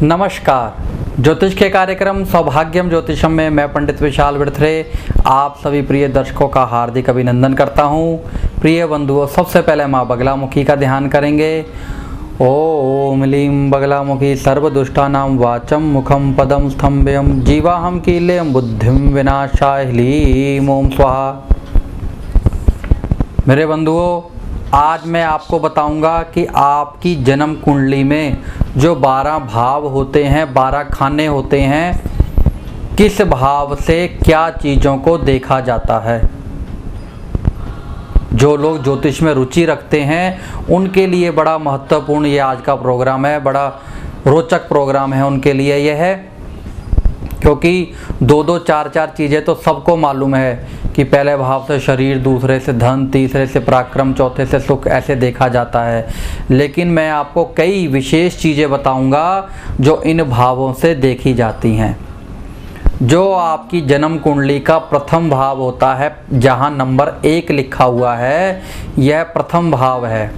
नमस्कार। ज्योतिष के कार्यक्रम सौभाग्यम ज्योतिषम में मैं पंडित विशाल विरथरे आप सभी प्रिय दर्शकों का हार्दिक अभिनंदन करता हूँ। प्रिय बंधुओं, सबसे पहले माँ बगलामुखी का ध्यान करेंगे। ओम लीं बगलामुखी सर्वदुष्टानां वाचम मुखम पदम स्तंभ्यम जीवाहम कीलेयम बुद्धिम विनाशाय ह्लीं ओम स्वाहा। मेरे बंधुओं, आज मैं आपको बताऊंगा कि आपकी जन्म कुंडली में जो 12 भाव होते हैं, 12 खाने होते हैं, किस भाव से क्या चीज़ों को देखा जाता है। जो लोग ज्योतिष में रुचि रखते हैं उनके लिए बड़ा महत्वपूर्ण ये आज का प्रोग्राम है, बड़ा रोचक प्रोग्राम है उनके लिए यह है, क्योंकि 2-2, 4-4 चीज़ें तो सबको मालूम है कि पहले भाव से शरीर, दूसरे से धन, तीसरे से पराक्रम, चौथे से सुख, ऐसे देखा जाता है। लेकिन मैं आपको कई विशेष चीज़ें बताऊंगा जो इन भावों से देखी जाती हैं। जो आपकी जन्म कुंडली का प्रथम भाव होता है, जहां नंबर 1 लिखा हुआ है, यह प्रथम भाव है।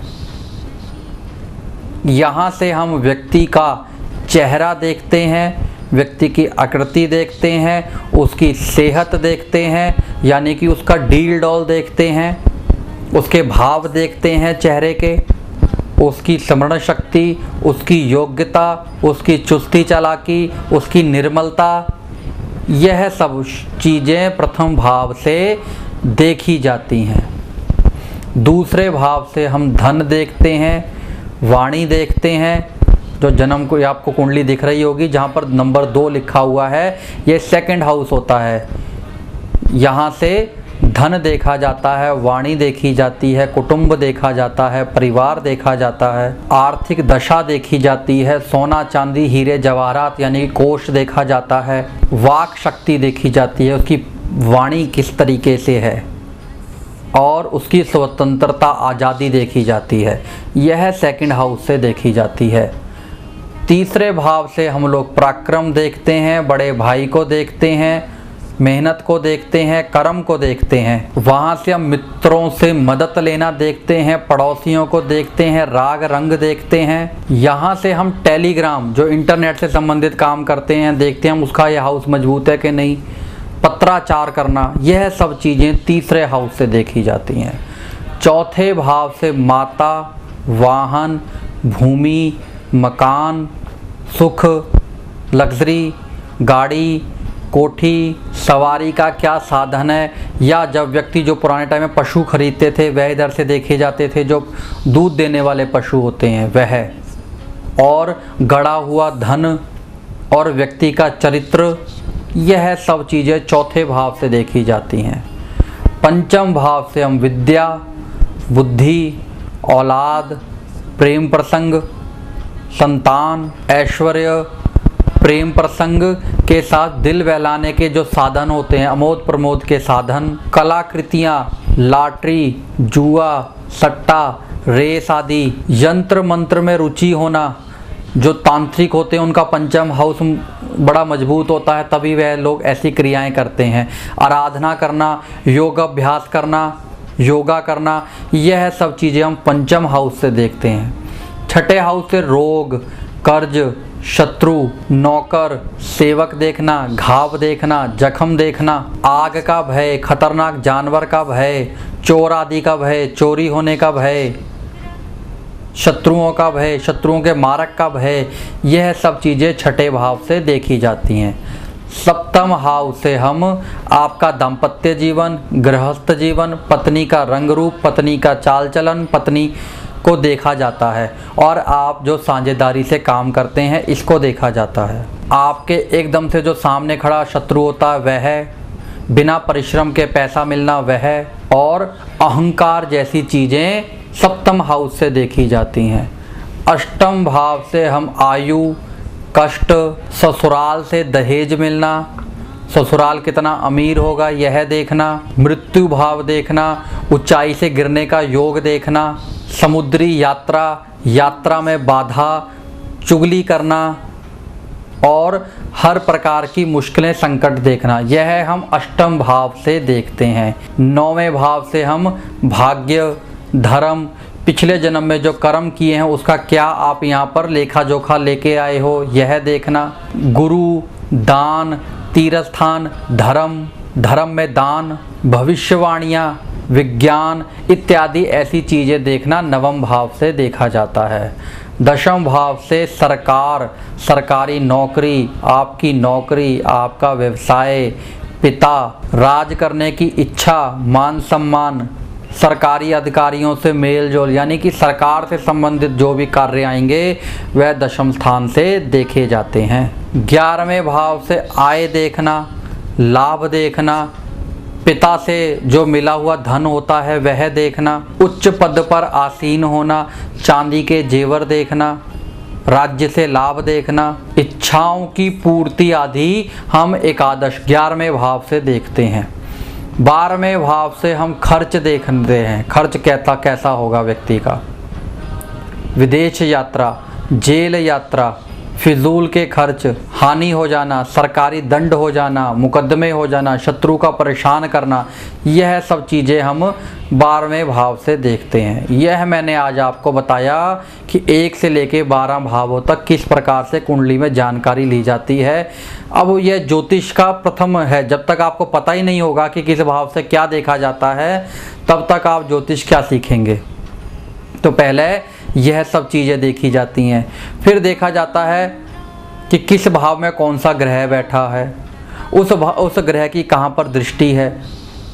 यहाँ से हम व्यक्ति का चेहरा देखते हैं, व्यक्ति की आकृति देखते हैं, उसकी सेहत देखते हैं, यानी कि उसका डील डॉल देखते हैं, उसके भाव देखते हैं चेहरे के, उसकी स्मरण शक्ति, उसकी योग्यता, उसकी चुस्ती चालाकी, उसकी निर्मलता, यह सब चीज़ें प्रथम भाव से देखी जाती हैं। दूसरे भाव से हम धन देखते हैं, वाणी देखते हैं। जो जन्म को आपको कुंडली दिख रही होगी जहाँ पर नंबर 2 लिखा हुआ है, ये सेकंड हाउस होता है। यहाँ से धन देखा जाता है, वाणी देखी जाती है, कुटुंब देखा जाता है, परिवार देखा जाता है, आर्थिक दशा देखी जाती है, सोना चांदी हीरे जवाहरात यानी कोष देखा जाता है, वाक शक्ति देखी जाती है, उसकी वाणी किस तरीके से है और उसकी स्वतंत्रता आज़ादी देखी जाती है। यह सेकंड हाउस से देखी जाती है। तीसरे भाव से हम लोग पराक्रम देखते हैं, बड़े भाई को देखते हैं, मेहनत को देखते हैं, कर्म को देखते हैं। वहाँ से हम मित्रों से मदद लेना देखते हैं, पड़ोसियों को देखते हैं, राग रंग देखते हैं। यहाँ से हम टेलीग्राम, जो इंटरनेट से संबंधित काम करते हैं, देखते हैं हम उसका यह हाउस मजबूत है कि नहीं, पत्राचार करना, यह सब चीज़ें तीसरे हाउस से देखी जाती हैं। चौथे भाव से माता, वाहन, भूमि, मकान, सुख, लग्जरी, गाड़ी, कोठी, सवारी का क्या साधन है, या जब व्यक्ति जो पुराने टाइम में पशु खरीदते थे वह इधर से देखे जाते थे, जो दूध देने वाले पशु होते हैं वह, और गड़ा हुआ धन और व्यक्ति का चरित्र, यह सब चीज़ें चौथे भाव से देखी जाती हैं। पंचम भाव से हम विद्या, बुद्धि, औलाद, प्रेम प्रसंग, संतान, ऐश्वर्य, प्रेम प्रसंग के साथ दिल बहलाने के जो साधन होते हैं, अमोद प्रमोद के साधन, कलाकृतियाँ, लॉटरी, जुआ, सट्टा, रेस आदि, यंत्र मंत्र में रुचि होना, जो तांत्रिक होते हैं उनका पंचम हाउस बड़ा मजबूत होता है, तभी वह लोग ऐसी क्रियाएं करते हैं। आराधना करना, योग अभ्यास करना, योगा करना, यह सब चीज़ें हम पंचम हाउस से देखते हैं। छठे हाउस से रोग, कर्ज, शत्रु, नौकर, सेवक देखना, घाव देखना, जख्म देखना, आग का भय, खतरनाक जानवर का भय, चोर आदि का भय, चोरी होने का भय, शत्रुओं का भय, शत्रुओं के मारक का भय, यह सब चीज़ें छठे भाव से देखी जाती हैं। सप्तम हाउस से हम आपका दाम्पत्य जीवन, गृहस्थ जीवन, पत्नी का रंग रूप, पत्नी का चाल चलन, पत्नी को देखा जाता है, और आप जो साझेदारी से काम करते हैं इसको देखा जाता है। आपके एकदम से जो सामने खड़ा शत्रु होता है वह, बिना परिश्रम के पैसा मिलना वह, और अहंकार जैसी चीज़ें सप्तम हाउस से देखी जाती हैं। अष्टम भाव से हम आयु, कष्ट, ससुराल से दहेज मिलना, ससुराल कितना अमीर होगा यह देखना, मृत्यु भाव देखना, ऊंचाई से गिरने का योग देखना, समुद्री यात्रा, यात्रा में बाधा, चुगली करना, और हर प्रकार की मुश्किलें, संकट देखना, यह हम अष्टम भाव से देखते हैं। नौवें भाव से हम भाग्य, धर्म, पिछले जन्म में जो कर्म किए हैं उसका क्या आप यहाँ पर लेखा जोखा लेके आए हो, यह देखना। गुरु, दान, तीर्थ स्थान, धर्म, धर्म में दान, भविष्यवाणियाँ, विज्ञान इत्यादि ऐसी चीज़ें देखना नवम भाव से देखा जाता है। दशम भाव से सरकार, सरकारी नौकरी, आपकी नौकरी, आपका व्यवसाय, पिता, राज करने की इच्छा, मान सम्मान, सरकारी अधिकारियों से मेल जोल, यानी कि सरकार से संबंधित जो भी कार्य आएंगे वह दशम स्थान से देखे जाते हैं। 11वें भाव से आय देखना, लाभ देखना, पिता से जो मिला हुआ धन होता है वह देखना, उच्च पद पर आसीन होना, चांदी के जेवर देखना, राज्य से लाभ देखना, इच्छाओं की पूर्ति आदि हम एकादश 11वें भाव से देखते हैं। 12वें भाव से हम खर्च देखते हैं, खर्च कैसा होगा व्यक्ति का। विदेश यात्रा, जेल यात्रा, फिजूल के खर्च, हानि हो जाना, सरकारी दंड हो जाना, मुकदमे हो जाना, शत्रु का परेशान करना, यह सब चीज़ें हम 12वें भाव से देखते हैं। यह मैंने आज आपको बताया कि 1 से लेके 12 भावों तक किस प्रकार से कुंडली में जानकारी ली जाती है। अब यह ज्योतिष का प्रथम है, जब तक आपको पता ही नहीं होगा कि किस भाव से क्या देखा जाता है तब तक आप ज्योतिष क्या सीखेंगे। तो पहले यह सब चीज़ें देखी जाती हैं, फिर देखा जाता है कि किस भाव में कौन सा ग्रह बैठा है, उस ग्रह की कहाँ पर दृष्टि है।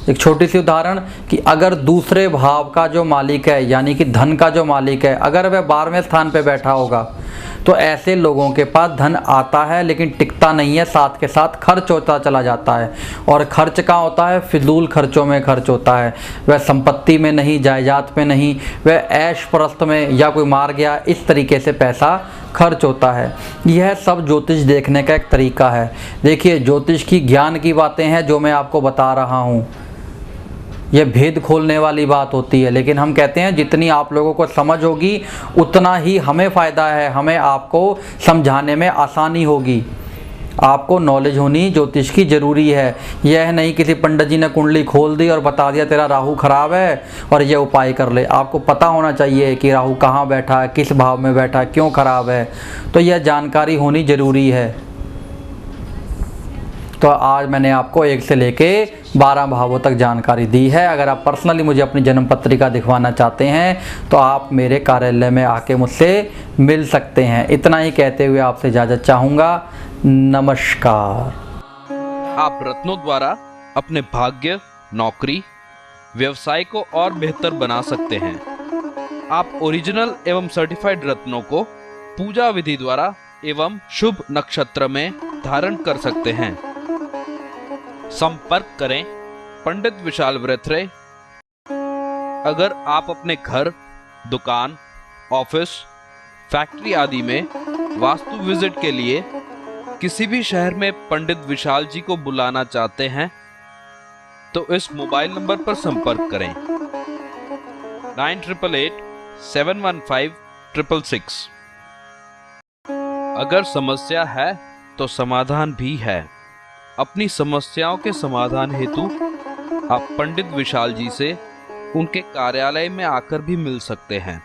एक छोटी सी उदाहरण कि अगर दूसरे भाव का जो मालिक है यानी कि धन का जो मालिक है अगर वह 12वें स्थान पे बैठा होगा तो ऐसे लोगों के पास धन आता है लेकिन टिकता नहीं है, साथ के साथ खर्च होता चला जाता है। और खर्च कहाँ होता है? फिजूल खर्चों में खर्च होता है। वह संपत्ति में नहीं, जायदाद में नहीं, वह ऐश परस्त में या कोई मार गया इस तरीके से पैसा खर्च होता है। यह सब ज्योतिष देखने का एक तरीका है। देखिए ज्योतिष की ज्ञान की बातें हैं जो मैं आपको बता रहा हूँ, यह भेद खोलने वाली बात होती है, लेकिन हम कहते हैं जितनी आप लोगों को समझ होगी उतना ही हमें फ़ायदा है, हमें आपको समझाने में आसानी होगी। आपको नॉलेज होनी ज्योतिष की ज़रूरी है। यह नहीं किसी पंडित जी ने कुंडली खोल दी और बता दिया तेरा राहु खराब है और यह उपाय कर ले। आपको पता होना चाहिए कि राहु कहाँ बैठा है, किस भाव में बैठा है, क्यों खराब है, तो यह जानकारी होनी ज़रूरी है। तो आज मैंने आपको 1 से लेके 12 भावों तक जानकारी दी है। अगर आप पर्सनली मुझे अपनी जन्म पत्रिका दिखवाना चाहते हैं तो आप मेरे कार्यालय में आके मुझसे मिल सकते हैं। इतना ही कहते हुए आपसे इजाज़त चाहूँगा। नमस्कार। आप रत्नों द्वारा अपने भाग्य, नौकरी, व्यवसाय को और बेहतर बना सकते हैं। आप ओरिजिनल एवं सर्टिफाइड रत्नों को पूजा विधि द्वारा एवं शुभ नक्षत्र में धारण कर सकते हैं। संपर्क करें पंडित विशाल वृत्रे। अगर आप अपने घर, दुकान, ऑफिस, फैक्ट्री आदि में वास्तु विजिट के लिए किसी भी शहर में पंडित विशाल जी को बुलाना चाहते हैं तो इस मोबाइल नंबर पर संपर्क करें 9888-715-666। अगर समस्या है तो समाधान भी है। अपनी समस्याओं के समाधान हेतु आप पंडित विशाल जी से उनके कार्यालय में आकर भी मिल सकते हैं।